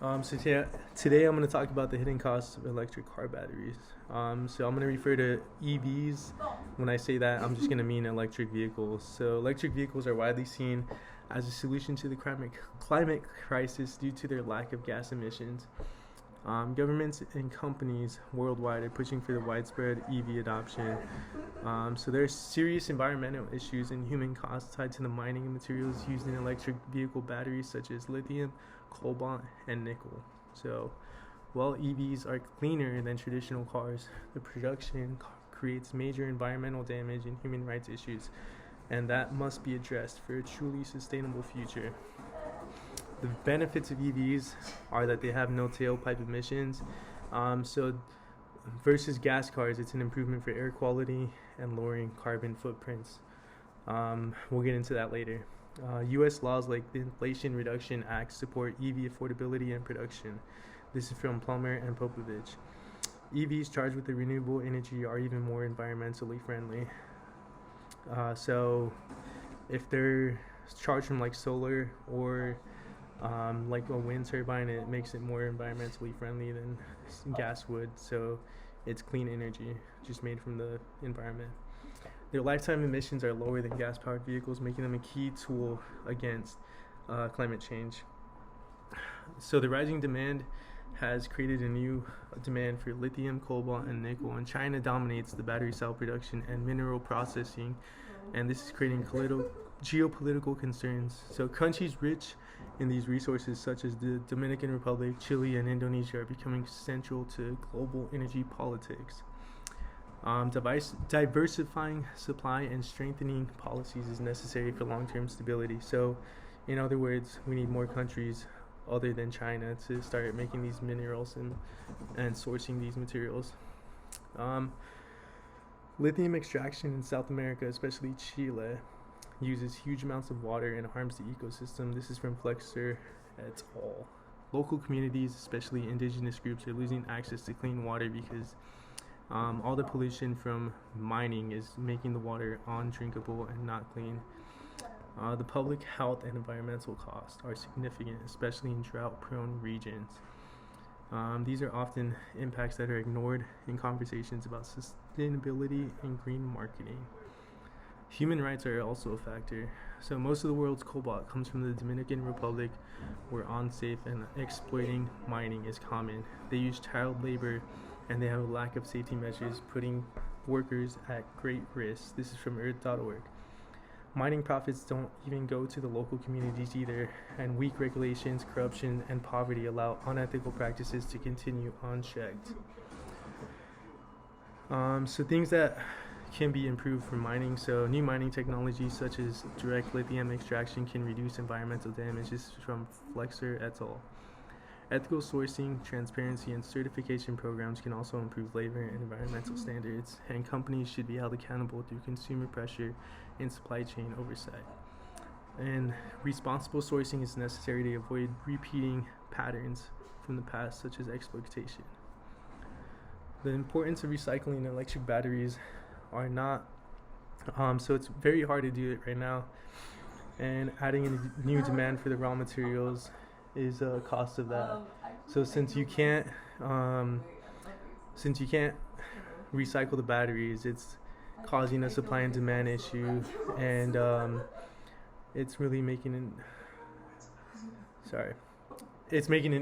Today I'm going to talk about the hidden costs of electric car batteries. So I'm going to refer to EVs. When I say that, I'm just going to mean electric vehicles. So electric vehicles are widely seen as a solution to the climate crisis due to their lack of gas emissions. Governments and companies worldwide are pushing for the widespread EV adoption. So there are serious environmental issues and human costs tied to the mining of materials used in electric vehicle batteries such as lithium, cobalt, and nickel. So while EVs are cleaner than traditional cars, the production creates major environmental damage and human rights issues, and that must be addressed for a truly sustainable future. The benefits of EVs are that they have no tailpipe emissions. So versus gas cars, it's an improvement for air quality and lowering carbon footprints. We'll get into that later. U.S. laws like the Inflation Reduction Act support EV affordability and production. This is from Plummer and Popovich. EVs charged with the renewable energy are even more environmentally friendly. So if they're charged from like solar or like a wind turbine, it makes it more environmentally friendly than gas would. So it's clean energy just made from the environment. Their lifetime emissions are lower than gas-powered vehicles, making them a key tool against climate change. So the rising demand has created a new demand for lithium, cobalt, and nickel, and China dominates the battery cell production and mineral processing, and this is creating geopolitical concerns. So countries rich in these resources, such as the Dominican Republic, Chile, and Indonesia, are becoming central to global energy politics. Diversifying supply and strengthening policies is necessary for long-term stability. So, in other words, we need more countries other than China to start making these minerals and sourcing these materials. Lithium extraction in South America, especially Chile, uses huge amounts of water and harms the ecosystem. This is from Flexer et al. Local communities, especially indigenous groups, are losing access to clean water because all the pollution from mining is making the water undrinkable and not clean. The public health and environmental costs are significant, especially in drought-prone regions. These are often impacts that are ignored in conversations about sustainability and green marketing. Human rights are also a factor. So most of the world's cobalt comes from the Dominican Republic, where unsafe and exploiting mining is common. They use child labor and they have a lack of safety measures, putting workers at great risk. This is from earth.org. Mining profits don't even go to the local communities either, and weak regulations, corruption, and poverty allow unethical practices to continue unchecked. So things that can be improved from mining. So new mining technologies such as direct lithium extraction can reduce environmental damage. This is from Flexer et al. Ethical sourcing, transparency, and certification programs can also improve labor and environmental standards, and companies should be held accountable through consumer pressure and supply chain oversight. And responsible sourcing is necessary to avoid repeating patterns from the past, such as exploitation. The importance of recycling electric batteries are not, so it's very hard to do it right now, and adding a new demand for the raw materials is a cost of that. So since you can't recycle the batteries, it's causing a supply and demand issue, and it's really making an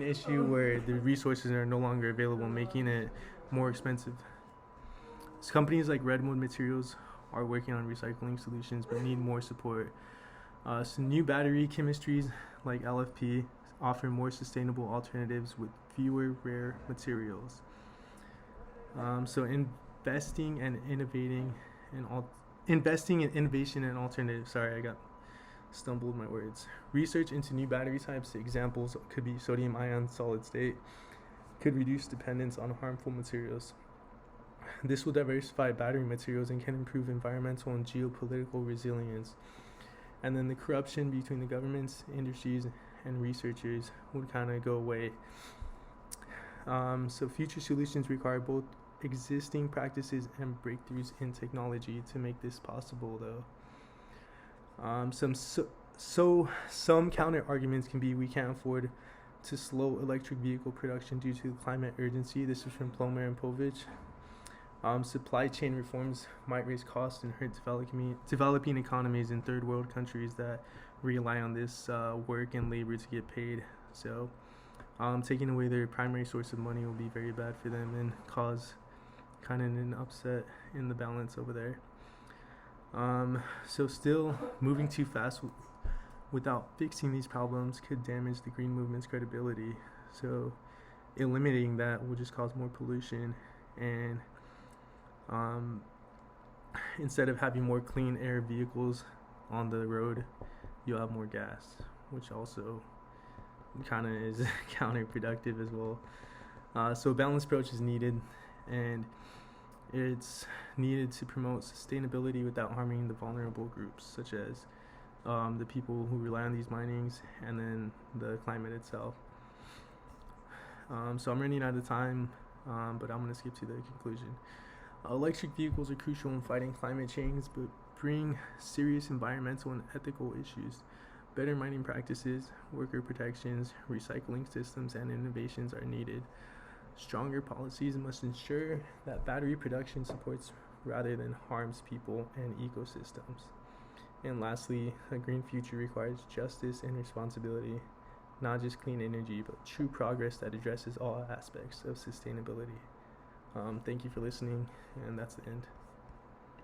issue where the resources are no longer available, making it more expensive. So companies like Redwood Materials are working on recycling solutions but need more support. So new battery chemistries like LFP offer more sustainable alternatives with fewer rare materials. So investing in innovation and alternatives. Sorry, I got stumbled my words. Research into new battery types. Examples could be sodium ion solid state. Could reduce dependence on harmful materials. This will diversify battery materials and can improve environmental and geopolitical resilience. And then the corruption between the governments, industries, and researchers would kind of go away. So future solutions require both existing practices and breakthroughs in technology to make this possible, though. Some counter arguments can be we can't afford to slow electric vehicle production due to climate urgency. This is from Plomer and Povich. Supply chain reforms might raise costs and hurt developing economies in third world countries that rely on this work and labor to get paid. So taking away their primary source of money will be very bad for them and cause kind of an upset in the balance over there. So still moving too fast without fixing these problems could damage the green movement's credibility. So eliminating that will just cause more pollution, and instead of having more clean air vehicles on the road, you'll have more gas, which also kind of is counterproductive as well. So a balanced approach is needed, and it's needed to promote sustainability without harming the vulnerable groups, such as the people who rely on these minings and then the climate itself. So I'm running out of time, but I'm going to skip to the conclusion. Electric vehicles are crucial in fighting climate change, but bring serious environmental and ethical issues. Better mining practices, worker protections, recycling systems, and innovations are needed. Stronger policies must ensure that battery production supports rather than harms people and ecosystems. And lastly, a green future requires justice and responsibility, not just clean energy, but true progress that addresses all aspects of sustainability. Thank you for listening, and that's the end.